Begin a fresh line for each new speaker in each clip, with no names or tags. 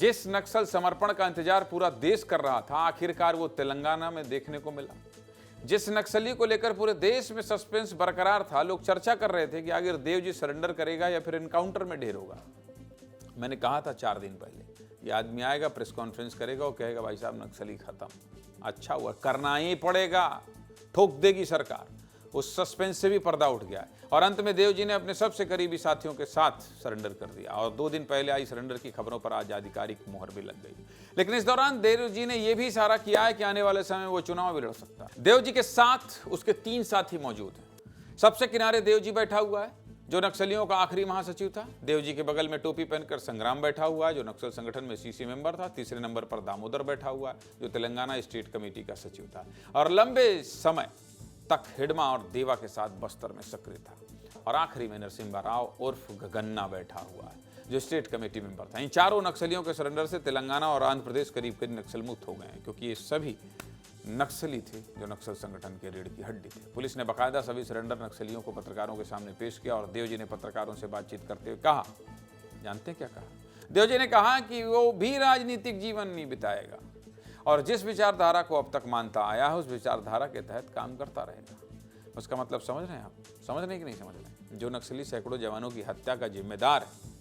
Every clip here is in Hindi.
जिस नक्सल समर्पण का इंतजार पूरा देश कर रहा था, आखिरकार वो तेलंगाना में देखने को मिला। जिस नक्सली को लेकर पूरे देश में सस्पेंस बरकरार था, लोग चर्चा कर रहे थे कि आखिर देव जी सरेंडर करेगा या फिर एनकाउंटर में ढेर होगा। मैंने कहा था 4 दिन पहले, ये आदमी आएगा, प्रेस कॉन्फ्रेंस करेगा और कहेगा भाई साहब नक्सली खत्म। अच्छा हुआ, करना ही पड़ेगा, ठोक देगी सरकार। उस सस्पेंस से भी पर्दा उठ गया है और अंत में देव जी ने अपने सबसे करीबी साथियों के साथ सरेंडर कर दिया और 2 दिन पहले आई सरेंडर की खबरों पर आज आधिकारिक मोहर भी लग गई। लेकिन इस दौरान देव जी ने यह भी इशारा किया है कि आने वाले समय में वो चुनाव भी लड़ सकता है। देव जी के साथ उसके 3 साथी मौजूद हैं। सबसे किनारे देव जी बैठा हुआ है, जो नक्सलियों का आखिरी महासचिव था। देव जी के बगल में टोपी पहनकर संग्राम बैठा हुआ है, जो नक्सल संगठन में सीसी मेंबर था। तीसरे नंबर पर दामोदर बैठा हुआ है, जो तेलंगाना स्टेट कमेटी का सचिव था और लंबे समय तक हिडमा और देवा के साथ बस्तर में सक्रिय था। और आखिरी में नरसिम्हा राव उर्फ गगन्ना बैठा हुआ है, जो स्टेट कमेटी मेंबर था। इन चारों नक्सलियों के सरेंडर से तेलंगाना और आंध्र प्रदेश करीब करीब नक्सल मुक्त हो गए हैं, क्योंकि ये सभी नक्सली थे जो नक्सल संगठन के रीढ़ की हड्डी थे। पुलिस ने बाकायदा सभी सरेंडर नक्सलियों को पत्रकारों के सामने पेश किया और देव जी ने पत्रकारों से बातचीत करते हुए कहा, जानते हैं क्या कहा? देव जी ने कहा कि वो भी राजनीतिक जीवन नहीं बिताएगा और जिस विचारधारा को अब तक मानता आया है उस विचारधारा के तहत काम करता रहेगा। उसका मतलब समझ रहे हैं आप? समझ रहे हैं कि नहीं समझ रहे? जो नक्सली सैकड़ों जवानों की हत्या का जिम्मेदार है,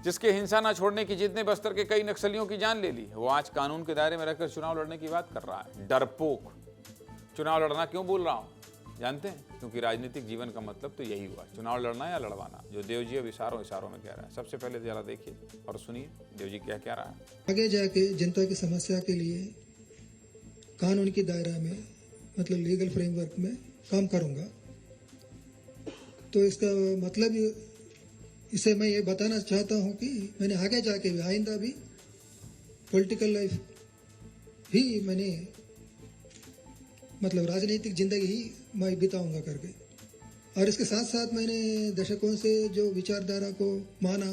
जिसके हिंसा न छोड़ने की जिद ने बस्तर के कई नक्सलियों की जान ले ली, वो आज कानून के दायरे में रहकर चुनाव लड़ने की बात कर रहा है। डरपोक। चुनाव लड़ना क्यों बोल रहा हूं जानते हैं? क्योंकि राजनीतिक जीवन का मतलब तो यही हुआ, चुनाव लड़ना या लड़वाना, जो देव जी अब इशारों में कह रहा है। सबसे पहले जरा देखिए और सुनिए देव जी क्या कह रहा है।
आगे जाके जनता की समस्या के लिए कानून की दायरा में, मतलब लीगल फ्रेमवर्क में काम करूंगा। तो इसका मतलब इसे मैं ये बताना चाहता हूं कि मैंने आगे जाके भी, आइंदा भी पॉलिटिकल लाइफ भी मैंने, मतलब राजनीतिक जिंदगी ही मैं बिताऊंगा करके। और इसके साथ साथ मैंने दशकों से जो विचारधारा को माना,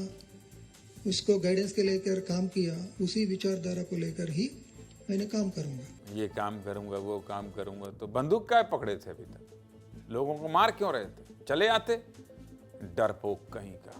उसको गाइडेंस के लेकर काम किया, उसी विचारधारा को लेकर ही मैंने काम करूंगा।
ये काम करूंगा, वो काम करूंगा, तो बंदूक क्या पकड़े थे अभी तक? लोगों को मार क्यों रहे थे? चले आते। डरपोक कहीं का।